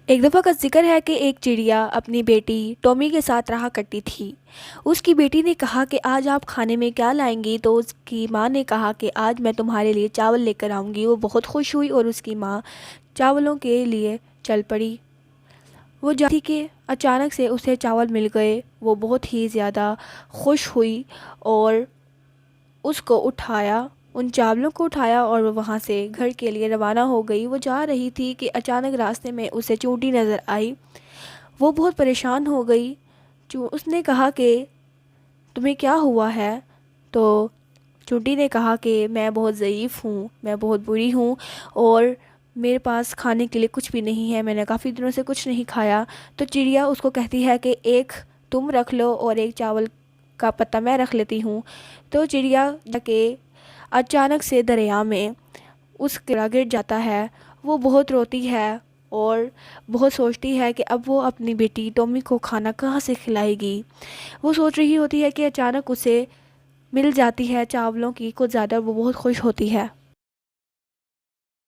ایک دفعہ کا ذکر ہے کہ ایک چڑیا اپنی بیٹی ٹومی کے ساتھ رہا کرتی تھی۔ اس کی بیٹی نے کہا کہ آج آپ کھانے میں کیا لائیں گی؟ تو اس کی ماں نے کہا کہ آج میں تمہارے لیے چاول لے کر آؤں گی۔ وہ بہت خوش ہوئی اور اس کی ماں چاولوں کے لیے چل پڑی۔ وہ جاتی کہ اچانک سے اسے چاول مل گئے۔ وہ بہت ہی زیادہ خوش ہوئی اور اس کو اٹھایا، ان چاولوں کو اٹھایا اور وہ وہاں سے گھر کے لیے روانہ ہو گئی۔ وہ جا رہی تھی کہ اچانک راستے میں اسے چونٹی نظر آئی۔ وہ بہت پریشان ہو گئی۔ اس نے کہا کہ تمہیں کیا ہوا ہے؟ تو چونٹی نے کہا کہ میں بہت ضعیف ہوں، میں بہت بری ہوں اور میرے پاس کھانے کے لیے کچھ بھی نہیں ہے، میں نے کافی دنوں سے کچھ نہیں کھایا۔ تو چڑیا اس کو کہتی ہے کہ ایک تم رکھ لو اور ایک چاول کا پتہ میں رکھ لیتی ہوں۔ تو چڑیا جا کے اچانک سے دریا میں اس کا گر جاتا ہے۔ وہ بہت روتی ہے اور بہت سوچتی ہے کہ اب وہ اپنی بیٹی ٹومی کو کھانا کہاں سے کھلائے گی۔ وہ سوچ رہی ہوتی ہے کہ اچانک اسے مل جاتی ہے چاولوں کی کچھ زیادہ، وہ بہت خوش ہوتی ہے۔